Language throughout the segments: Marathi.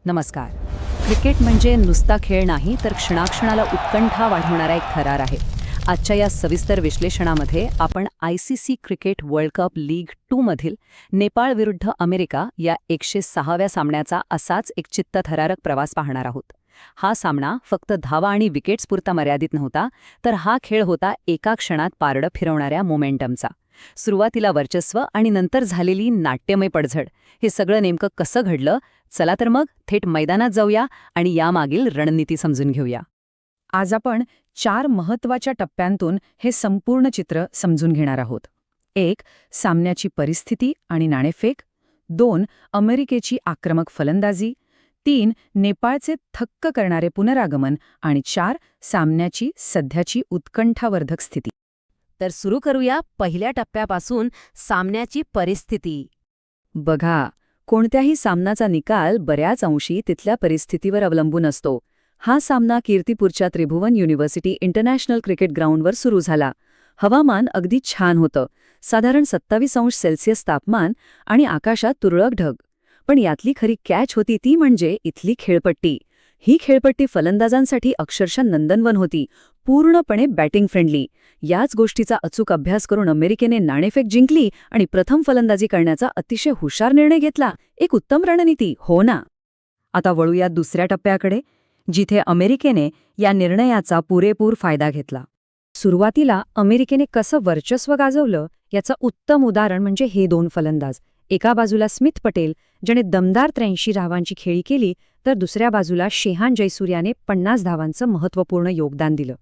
नमस्कार. क्रिकेट म्हणजे नुसता खेळ नाही तर क्षणाक्षणाला उत्कंठा वाढवणारा एक थरार आहे. आजच्या या सविस्तर विश्लेषणामध्ये आपण ICC cricket world cup league 2 मधील नेपाळ विरुद्ध अमेरिका या 106व्या सामन्याचा असाच एक चित्तथरारक प्रवास पाहणार आहोत. हा सामना फक्त धावा आणि विकेट्सपुरता मर्यादित नव्हता, तर हा खेळ होता एका क्षणात पारडं फिरवणाऱ्या मोमेंटमचा. सुरुवातीला वर्चस्व आणि नंतर झालेली नाट्यमय पडझड, हे सगळं नेमकं कसं घडलं? चला तर मग थेट मैदानात जाऊया आणि यामागील रणनीती समजून घेऊया. आज आपण 4 महत्त्वाच्या टप्प्यांतून हे संपूर्ण चित्र समजून घेणार आहोत. 1. सामन्याची परिस्थिती आणि नाणेफेक. 2. अमेरिकेची आक्रमक फलंदाजी. 3. नेपाळचे थक्क करणारे पुनरागमन. आणि 4. सामन्याची सध्याची उत्कंठावर्धक स्थिती. तर सुरू करूया पहिल्या टप्प्यापासून, सामन्याची परिस्थिती. बघा, कोणत्याही सामनाचा निकाल बऱ्याच अंशी तिथल्या परिस्थितीवर अवलंबून असतो. हा सामना कीर्तिपूरच्या त्रिभुवन युनिव्हर्सिटी इंटरनॅशनल क्रिकेट ग्राउंडवर सुरू झाला. हवामान अगदी छान होतं, साधारण 27°C तापमान आणि आकाशात तुरळक ढग. पण यातली खरी कॅच होती ती म्हणजे इथली खेळपट्टी. ही खेळपट्टी फलंदाजांसाठी अक्षरशः नंदनवन होती, पूर्णपणे बॅटिंग फ्रेंडली. याच गोष्टीचा अचूक अभ्यास करून अमेरिकेने नाणेफेक जिंकली आणि प्रथम फलंदाजी करण्याचा अतिशय हुशार निर्णय घेतला. एक उत्तम रणनीती, हो ना? आता वळूया दुसऱ्या टप्प्याकडे, जिथे अमेरिकेने या निर्णयाचा पुरेपूर फायदा घेतला. सुरुवातीला अमेरिकेने कसं वर्चस्व गाजवलं याचं उत्तम उदाहरण म्हणजे हे 2 फलंदाज. एका बाजूला स्मिथ पटेल, ज्याने दमदार 83 धावांची खेळी केली, तर दुसऱ्या बाजूला शेहान जयसूर्याने 50 धावांचं महत्त्वपूर्ण योगदान दिलं.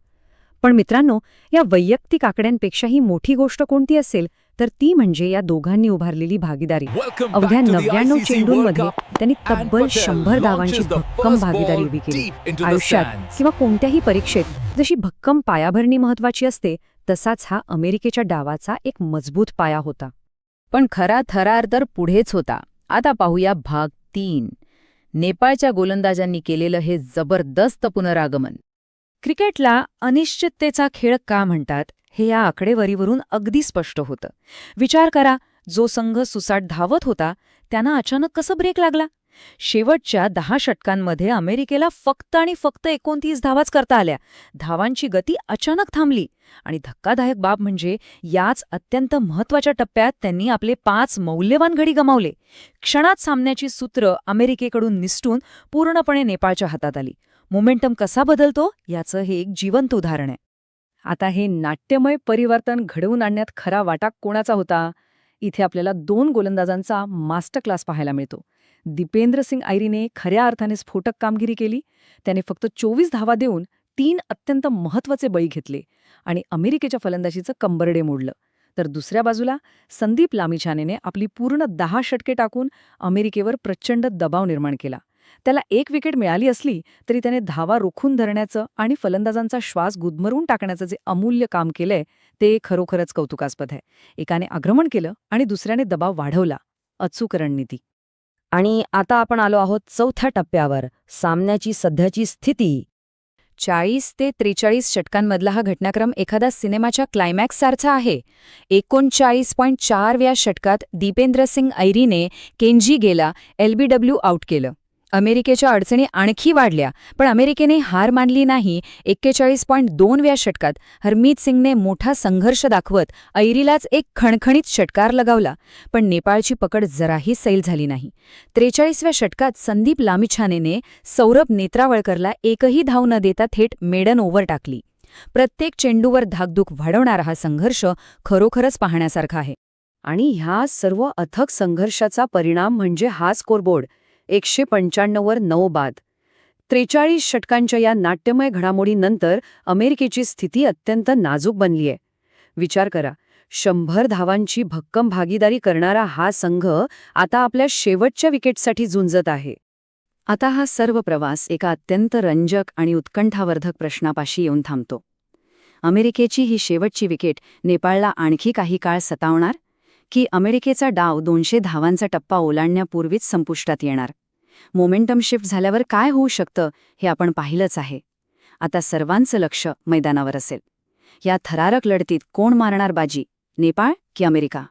पण मित्रांनो, या वैयक्तिक आकड्यांपेक्षाही मोठी गोष्ट कोणती असेल तर ती म्हणजे या दोघांनी उभारलेली भागीदारी. अवघ्या 99 चेंडूंमध्ये त्यांनी तब्बल 100 धावांची भक्कम भागीदारी उभी केली. आयुष्यात किंवा कोणत्याही परीक्षेत जशी भक्कम पायाभरणी महत्त्वाची असते, तसाच हा अमेरिकेच्या डावाचा एक मजबूत पाया होता. पण खरा थरार तर पुढेच होता. आता पाहूया भाग 3. नेपाळच्या गोलंदाजांनी केलेलं हे जबरदस्त पुनरागमन. क्रिकेटला अनिश्चिततेचा खेळ का म्हणतात हे या आकडेवारीवरून अगदी स्पष्ट होतं. विचार करा, जो संघ सुसाट धावत होता त्यांना अचानक कसं ब्रेक लागला? शेवटच्या 10 षटकांमध्ये अमेरिकेला फक्त आणि फक्त 29 धावाच करता आल्या. धावांची गती अचानक थांबली आणि धक्कादायक बाब म्हणजे याच अत्यंत महत्त्वाच्या टप्प्यात त्यांनी आपले 5 मौल्यवान घडी गमावले. क्षणात सामन्याची सूत्र अमेरिकेकडून निसटून पूर्णपणे नेपाळच्या हातात आली. मोमेंटम कसा बदलतो याचं हे एक जिवंत उदाहरण आहे. आता हे नाट्यमय परिवर्तन घडवून आणण्यात खरा वाटा कोणाचा होता? इथे आपल्याला 2 गोलंदाजांचा मास्टर क्लास पाहायला मिळतो. दीपेंद्र सिंग ऐरीने खऱ्या अर्थाने स्फोटक कामगिरी केली. त्याने फक्त 24 धावा देऊन 3 अत्यंत महत्त्वाचे बळी घेतले आणि अमेरिकेच्या फलंदाजीचं कंबरडे मोडलं. तर दुसऱ्या बाजूला संदीप लामिछानेने आपली पूर्ण 10 षटके टाकून अमेरिकेवर प्रचंड दबाव निर्माण केला. त्याला 1 विकेट मिळाली असली तरी त्याने धावा रोखून धरण्याचं आणि फलंदाजांचा श्वास गुदमरून टाकण्याचं जे अमूल्य काम केलंय ते खरोखरच कौतुकास्पद आहे. एकाने आक्रमण केलं आणि दुसऱ्याने दबाव वाढवला. अचूक रणनीती. आणि आता आपण आलो आहोत चौथ्या टप्प्यावर, सामन्याची सध्याची स्थिती. 40 ते 43 षटकांमधला हा घटनाक्रम एखादा सिनेमाच्या क्लायमॅक्ससारखा आहे. 39.4व्या षटकात दीपेंद्र सिंग ऐरीने केंजी गेला LBW आऊट केलं. अमेरिकेच्या अडचणी आणखी वाढल्या, पण अमेरिकेने हार मानली नाही. 41.2व्या षटकात हरमीत सिंगने मोठा संघर्ष दाखवत ऐरीलाच एक खणखणीत षटकार लगावला, पण नेपाळची पकड जराही सैल झाली नाही. 43व्या षटकात संदीप लामिछानेने सौरभ नेत्रावळकरला एकही धाव न देता थेट मेडन ओव्हर टाकली. प्रत्येक चेंडूवर धाकधूक वाढवणारा हा संघर्ष खरोखरच पाहण्यासारखा आहे. आणि ह्या सर्व अथक संघर्षाचा परिणाम म्हणजे हा स्कोरबोर्ड. 195वर 9 बाद. 43 षटकांच्या या नाट्यमय घडामोडीनंतर अमेरिकेची स्थिती अत्यंत नाजूक बनलीय. विचार करा, 100 धावांची भक्कम भागीदारी करणारा हा संघ आता आपल्या शेवटच्या विकेटसाठी झुंजत आहे. आता हा सर्व प्रवास एका अत्यंत रंजक आणि उत्कंठावर्धक प्रश्नापाशी येऊन थांबतो. अमेरिकेची ही शेवटची विकेट नेपाळला आणखी काही काळ सतावणार, की अमेरिकेचा डाव 200 धावांचा टप्पा ओलांडण्यापूर्वीच संपुष्टात येणार? मोमेंटम शिफ्ट झाल्यावर काय होऊ शकतं हे आपण पाहिलंच आहे. आता सर्वांचं लक्ष मैदानावर असेल. या थरारक लढतीत कोण मारणार बाजी, नेपाळ की अमेरिका?